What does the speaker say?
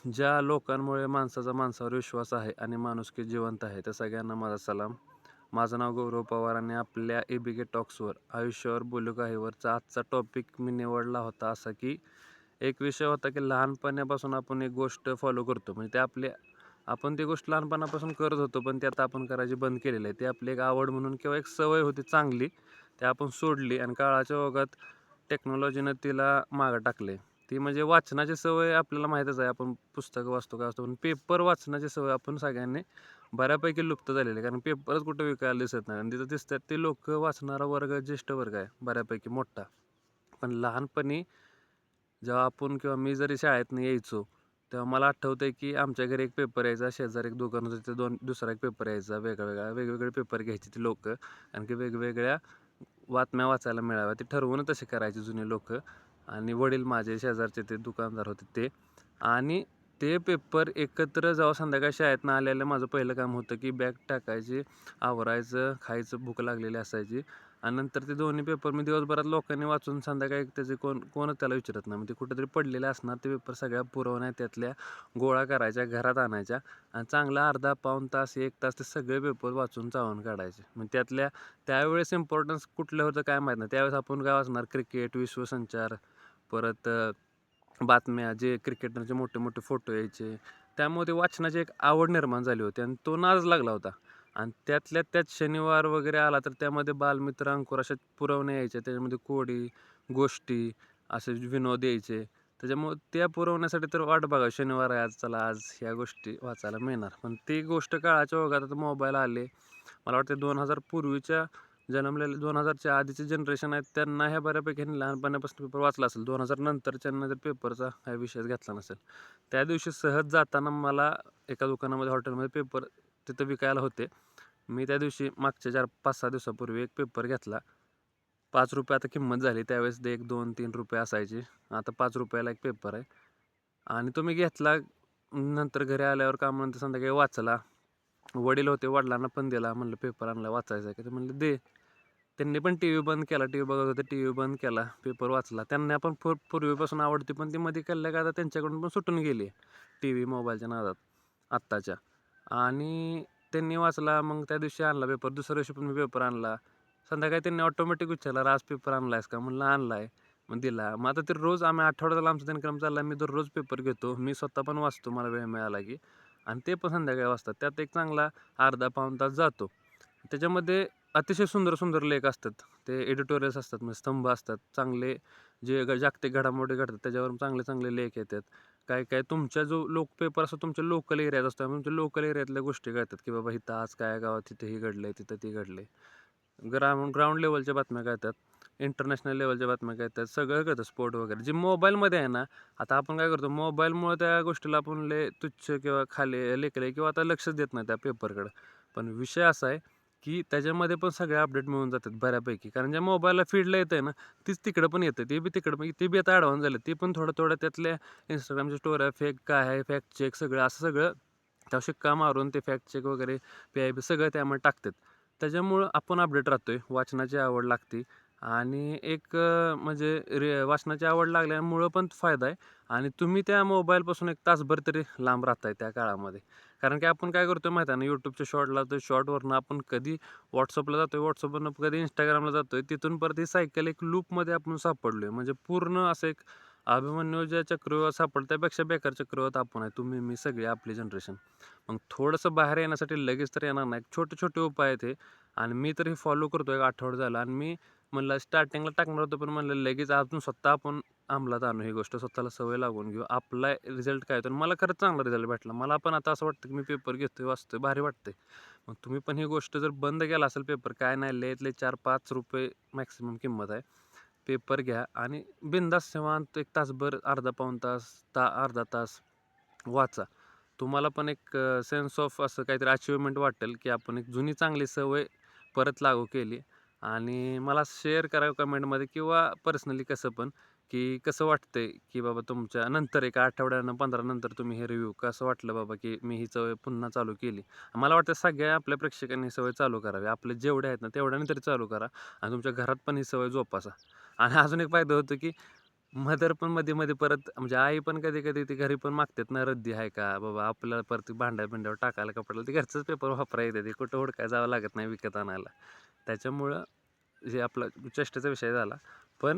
ज्या लोकांमुळे माणसाचा माणसावर विश्वास आहे आणि माणुसकी जिवंत आहे त्या सगळ्यांना माझा सलाम. माझं नाव गौरव पवार आणि आपल्या एबीके टॉक्सवर आयुष्यावर बोलू काहीवरचा आजचा टॉपिक मी निवडला होता असा की एक विषय होता की लहानपणापासून आपण एक गोष्ट फॉलो करतो, म्हणजे ते आपण ती गोष्ट लहानपणापासून करत होतो पण ते आता आपण करायची बंद केलेली आहे. ती आपली एक आवड म्हणून किंवा एक सवय होती चांगली, ते आपण सोडली आणि काळाच्या ओघात टेक्नॉलॉजीनं तिला मागं टाकले. ती म्हणजे वाचनाची सवय आपल्याला माहीतच आहे. आपण पुस्तकं वाचतो काय असतो, पण पेपर वाचनाची सवय आपण सगळ्यांनी बऱ्यापैकी लुप्त झालेली आहे. कारण पेपरच कुठं विकायला दिसत नाही आणि तिथं दिसतात ते लोकं वाचणारा वर्ग ज्येष्ठ वर्ग आहे बऱ्यापैकी मोठा. पण लहानपणी जेव्हा आपण किंवा मी जरी शाळेतनं यायचो, तेव्हा मला आठवतंय की आमच्या घरी एक पेपर यायचा, शेजारी एक दुकान होतं तिथे दुसरा एक पेपर यायचा, वेगवेगळे पेपर घ्यायचे ती लोकं. कारण की वेगवेगळ्या बातम्या वाचायला मिळाव्या ते ठरवून तसे करायचे जुने लोक. आणि वडील माझे शेजारचे ते दुकानदार होते ते. आणि ते पेपर एकत्र जेव्हा संध्याकाळी शाळेतनं आलेलं माझं पहिलं काम होतं की बॅग टाकायची, आवरायचं, खायचं, भूक लागलेली असायची. आणि नंतर ते दोन्ही पेपर मी दिवसभरात लोकांनी वाचून संध्याकाळी त्याचे कोणच त्याला विचारत नाही. मग ते कुठेतरी पडलेले असणार ते पेपर सगळ्या पुरवण्या त्यातल्या गोळा करायच्या, घरात आणायच्या आणि चांगला अर्धा पाऊण तास 1 तास ते सगळे पेपर वाचून चाळून काढायचे. मग त्यातल्या त्यावेळेस इम्पॉर्टन्स कुठलं होतं काय माहीत नाही. त्यावेळेस आपण काय वाचणार, क्रिकेट, विश्वसंचार, परत बातम्या, जे क्रिकेटरचे मोठे मोठे फोटो यायचे. त्यामुळे ते वाचनाची एक आवड निर्माण झाली होती आणि तो नाद लागला होता. आणि त्यातल्या त्यात शनिवार वगैरे आला तर त्यामध्ये बालमित्र, अंकुर अशा पुरवण्या यायच्या. त्याच्यामध्ये कोडी, गोष्टी असे विनोद यायचे. त्याच्यामुळं त्या पुरवण्यासाठी तर वाट बघा, शनिवार आहे आज, चला आज ह्या गोष्टी वाचायला मिळणार. पण ती गोष्ट काळाच्या ओघात आता मोबाईल आले. मला वाटतं 2000 पूर्वीच्या जन्मलेले 2000च्या आधीचे जनरेशन आहेत त्यांना ह्या बऱ्यापैकी लहानपणापासून पेपर वाचला असेल. 2000 नंतरच्यांना जर पेपरचा काही विषयच घेतला नसेल. त्या दिवशी सहज जाताना मला एका दुकानामध्ये, हॉटेलमध्ये पेपर तिथं विकायला होते. मी त्या दिवशी मागच्या 5-6 दिवसापूर्वी एक पेपर घेतला. ₹5 आता किंमत झाली. त्यावेळेस ते 1, 2, ₹3 असायची. आता ₹5 ला एक पेपर आहे. आणि तो मी घेतला. नंतर घरी आल्यावर कामानंतर संध्याकाळी वाचला. वडील होते, वडिलांना पण दिला. म्हणलं पेपर आणला वाचायचा आहे का? ते म्हणले दे. त्यांनी पण टी व्ही बंद केला. टी व्ही बघत होते, टी व्ही बंद केला, पेपर वाचला. त्यांना पण पूर्वीपासून आवडते, पण ती मध्ये कल्ल्या का त्यांच्याकडून पण सुटून गेली टी व्ही, मोबाईलच्या नादात आत्ताच्या. आणि त्यांनी वाचला. मग त्या दिवशी आणला पेपर. दुसऱ्या दिवशी पण मी पेपर आणला. संध्याकाळी त्यांनी ऑटोमॅटिक विचारलं, आज पेपर आणला आहेस का? म्हणलं आणला आहे. मग दिला. मग आता ते रोज आम्ही आठवड्याला आमचा दिनक्रम चालला. मी दररोज पेपर घेतो. मी स्वतः पण वाचतो मला वेळ मिळाला की. आणि ते पण संध्याकाळी वाचतात. त्यात एक चांगला अर्धा पाऊण तास जातो. त्याच्यामध्ये अतिशय सुंदर सुंदर लेख असतात. ते एडिटोरियल्स असतात, म्हणजे स्तंभ असतात चांगले. जे जागतिक घडामोडी घडतात त्याच्यावर चांगले चांगले लेख येतात. काय काय तुमच्या जो पेपर असतो तुमच्या लोकल एरियात असतो, तुमच्या लोकल एरियातल्या गोष्टी कळतात की बाबा इथं आज काय गावात तिथे हे घडलंय, तिथं ते घडलंय. ग्राउंड लेवलच्या बातम्या कळतात. इंटरनॅशनल लेवलच्या बातम्या कळतात. सगळं कळतं, स्पोर्ट वगैरे. जे मोबाईलमध्ये आहे ना, आता आपण काय करतो, मोबाईलमुळे त्या गोष्टीला आपण लय तुच्छ किंवा खाली लेकरं किंवा आता लक्षच देत नाही त्या पेपरकडं. पण विषय असा आहे की त्याच्यामध्ये पण सगळे अपडेट मिळून जातात बऱ्यापैकी. कारण ज्या मोबाईलला फीडला येतं आहे ना, तीच तिकडं पण येतं. ते बी तिकडं पण, ते बी आता ॲडव्हान्स झालं. ते पण थोडं थोडं त्यातल्या Instagramच्या स्टोऱ्या फेक काय आहे, फॅक्ट चेक सगळं असं सगळं त्यावर शिक्का मारून ते फॅक्ट चेक वगैरे, PIB सगळं त्यामध्ये टाकतात. त्याच्यामुळं आपण अपडेट राहतोय. वाचनाची आवड लागते. आणि एक म्हणजे वाचनाची आवड लागल्यामुळं पण फायदा आहे. आणि तुम्ही त्या मोबाईलपासून एक तासभर तरी लांब राहताय त्या काळामध्ये. कारण की आपण काय करतोय माहिती आहे ना, YouTubeच्या शॉर्ट लावतोय, शॉर्टवरनं आपण कधी WhatsAppला जातोय, WhatsAppवरनं कधी Instagramला जातोय. तिथून परत ही सायकल एक लूपमध्ये आपण सापडलोय. म्हणजे पूर्ण असं एक अभिमन्यू ज्या चक्रव्यूहात सापडलं त्यापेक्षा बेकार चक्रव्यूहात आपण आहे. तुम्ही, मी, सगळे आपली जनरेशन. मग थोडंसं बाहेर येण्यासाठी लगेच तर येणार नाही. छोटे छोटे उपाय आहेत हे. आणि मी तर हे फॉलो करतो एक आठवडा झाला. आणि मी म्हणलं स्टार्टिंगला टाकणार होतो, पण म्हणलं लगेच अजून स्वतः आपण अंमलात आणू ही गोष्ट, स्वतःला सवय लागून घेऊ. आपला रिझल्ट काय होतो. मला खरंच चांगला रिझल्ट भेटला. मला पण आता असं वाटतं की मी पेपर घेतोय, वाचतोय, भारी वाटतंय. मग तुम्ही पण ही गोष्ट जर बंद केला असेल, पेपर काय नाही, लयत लय ₹4-5 मॅक्सिमम किंमत आहे. पेपर घ्या आणि बिनधास्त निवांत 1 तासभर, अर्धा पाऊण तास, अर्धा तास वाचा. तुम्हाला पण एक सेन्स ऑफ असं काहीतरी अचिव्हमेंट वाटेल की आपण एक जुनी चांगली सवय परत लागू केली. आणि मला शेअर करा कमेंटमध्ये किंवा पर्सनली कसं पण, की कसं वाटतंय की बाबा तुमच्या नंतर 1 आठवड्यानं 15 नंतर तुम्ही हे रिव्ह्यू कसं वाटलं बाबा की मी ही सवय पुन्हा चालू केली. मला वाटतं सगळ्या आपल्या प्रेक्षकांनी ही सवय चालू करावी. आपले जेवढे आहेत ना तेवढ्याने तरी चालू करा आणि तुमच्या घरात पण ही सवय जोपासा. आणि अजून एक फायदा होतो की मदर पण मध्ये-मध्ये परत म्हणजे आई पण कधी-कधी ती घरी पण मागतात ना, रद्दी आहे का? बाबा आपल्याला परत भांड्या-बिंड्यावर टाकायला कपड्याला ते घरचंच पेपर वापरायला येते. कुठं हुडकायला जावं लागत नाही विकत आणायला. त्याच्यामुळं जे आपला चेष्टेचा विषय झाला.